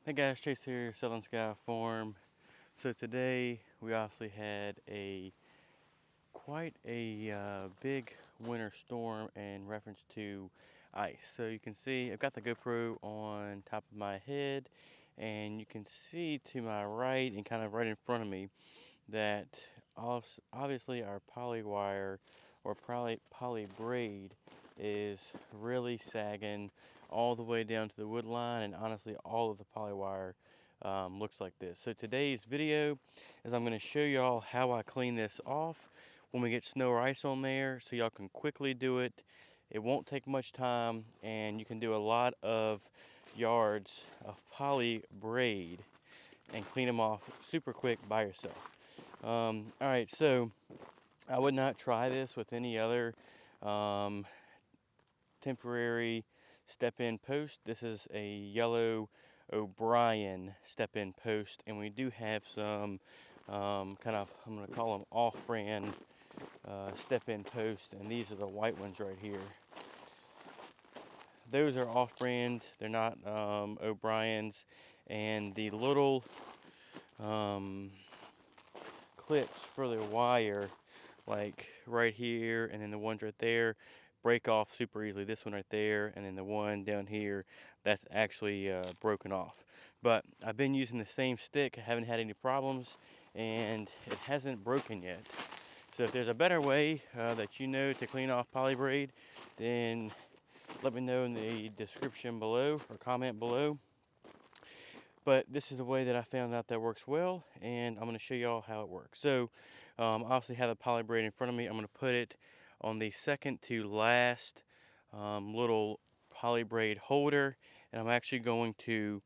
Hey guys, Chase here, Southern Sky Farm. So today we obviously had quite a big winter storm in reference to ice. So you can see I've got the GoPro on top of my head, and you can see to my right and kind of right in front of me that obviously our poly wire or poly braid is really sagging all the way down to the wood line, and honestly all of the poly wire looks like this. So today's video is I'm going to show y'all how I clean this off when we get snow or ice on there, so y'all can quickly do it. It won't take much time, and you can do a lot of yards of poly braid and clean them off super quick by yourself. Alright, so I would not try this with any other um, temporary step-in post. This is a yellow O'Brien step-in post, and we do have some kind of, I'm going to call them off-brand step-in posts, and these are the white ones right here. Those are off-brand, they're not O'Brien's, and the little clips for the wire, like right here and then the ones right there, break off super easily. This one right there and then the one down here, that's actually broken off. But I've been using the same stick, I haven't had any problems, and it hasn't broken yet. So if there's a better way that you know to clean off PolyBraid, then let me know in the description below or comment below. But this is a way that I found out that works well, and I'm going to show y'all how it works. So obviously have the PolyBraid in front of me. I'm going to put it on the second to last little PolyBraid holder, and I'm actually going to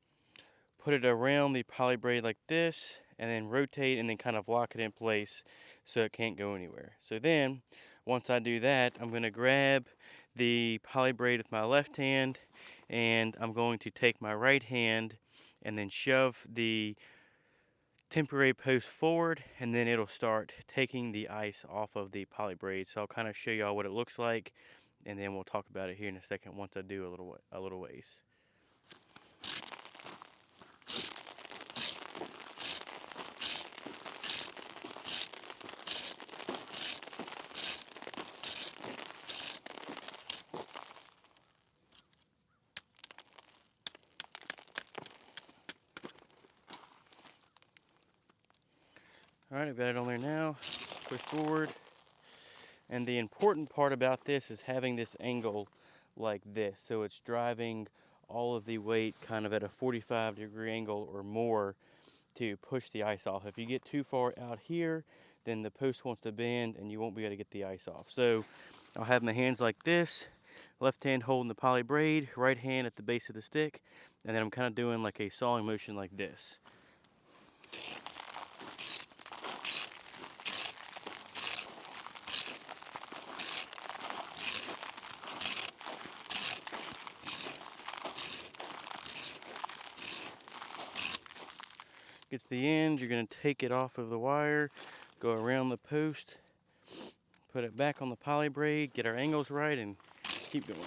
put it around the PolyBraid like this, and then rotate and then kind of lock it in place so it can't go anywhere. So then once I do that, I'm going to grab the PolyBraid with my left hand, and I'm going to take my right hand and then shove the temporary post forward, and then it'll start taking the ice off of the PolyBraid. So I'll kind of show y'all what it looks like, and then we'll talk about it here in a second once I do a little ways. Alright, I've got it on there now. Push forward. And the important part about this is having this angle like this. So it's driving all of the weight kind of at a 45-degree angle or more to push the ice off. If you get too far out here, then the post wants to bend and you won't be able to get the ice off. So I'll have my hands like this, left hand holding the PolyBraid, right hand at the base of the stick, and then I'm kind of doing like a sawing motion like this. Get to the end, you're going to take it off of the wire, go around the post, put it back on the PolyBraid, get our angles right, and keep going.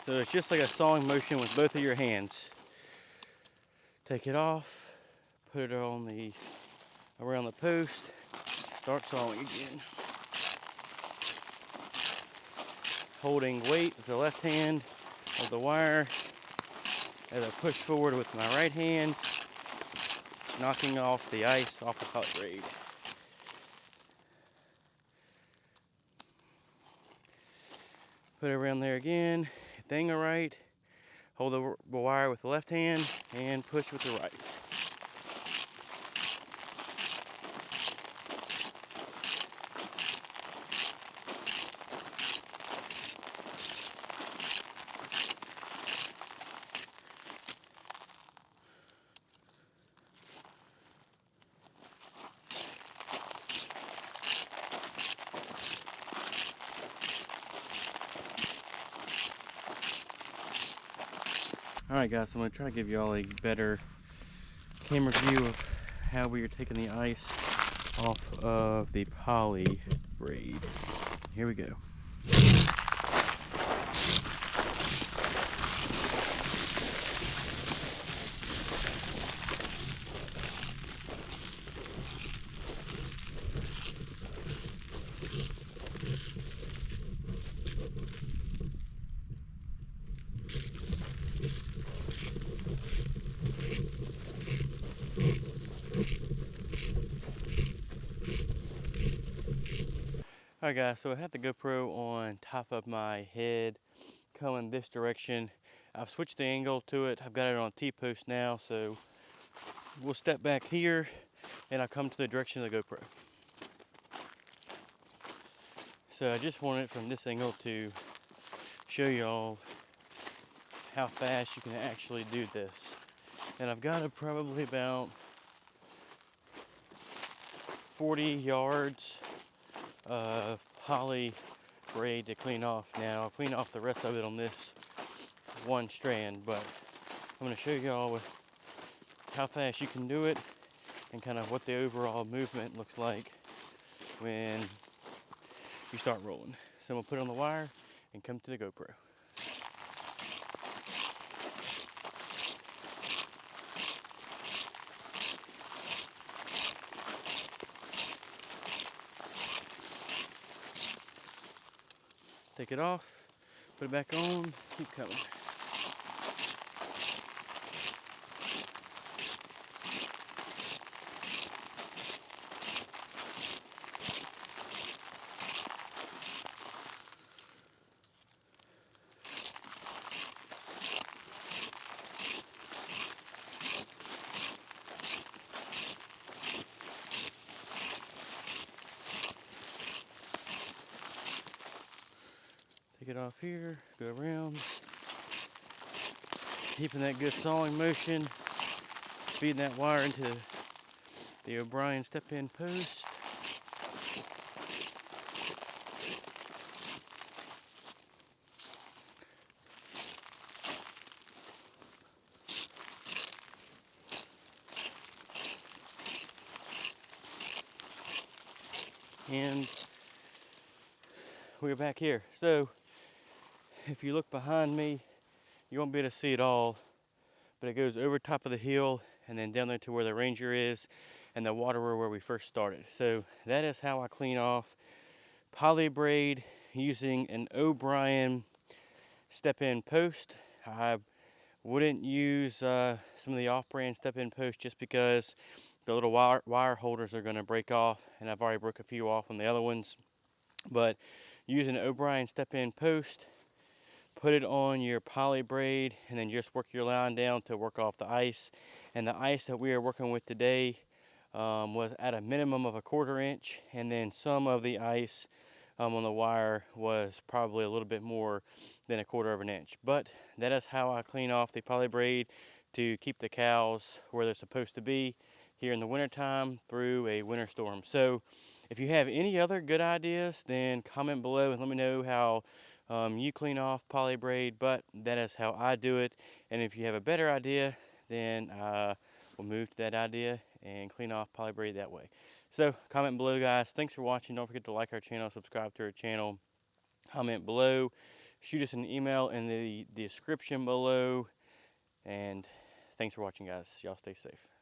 So it's just like a sawing motion with both of your hands. Take it off, put it on around the post, start sawing again. Holding weight with the left hand of the wire as I push forward with my right hand, knocking off the ice off the PolyBraid. Put it around there again, hit the angle right, hold the wire with the left hand and push with the right. Alright guys, so I'm going to try to give you all a better camera view of how we are taking the ice off of the PolyBraid. Here we go. Alright guys, so I have the GoPro on top of my head coming this direction. I've switched the angle to it. I've got it on T-post now, so we'll step back here and I'll come to the direction of the GoPro. So I just wanted from this angle to show y'all how fast you can actually do this. And I've got probably about 40 yards of PolyBraid to clean off. Now I'll clean off the rest of it on this one strand, but I'm going to show y'all how fast you can do it and kind of what the overall movement looks like when you start rolling. So I'm going to put it on the wire and come to the GoPro. Take it off, put it back on, keep coming. Take it off here, go around, keeping that good sawing motion, feeding that wire into the O'Brien step-in post. And we're back here. So if you look behind me, you won't be able to see it all, but it goes over top of the hill and then down there to where the Ranger is and the water where we first started. So that is how I clean off PolyBraid using an O'Brien step-in post. I wouldn't use some of the off-brand step-in posts just because the little wire holders are going to break off, and I've already broke a few off on the other ones. But using an O'Brien step-in post, put it on your PolyBraid and then just work your line down to work off the ice. And the ice that we are working with today was at a minimum of 1/4 inch, and then some of the ice on the wire was probably a little bit more than 1/4 of an inch. But that is how I clean off the PolyBraid to keep the cows where they're supposed to be here in the wintertime through a winter storm. So if you have any other good ideas, then comment below and let me know how you clean off PolyBraid, but that is how I do it. And if you have a better idea, then we'll move to that idea and clean off PolyBraid that way. So comment below, guys. Thanks for watching. Don't forget to like our channel, subscribe to our channel, comment below, shoot us an email in the description below, and thanks for watching, guys. Y'all stay safe.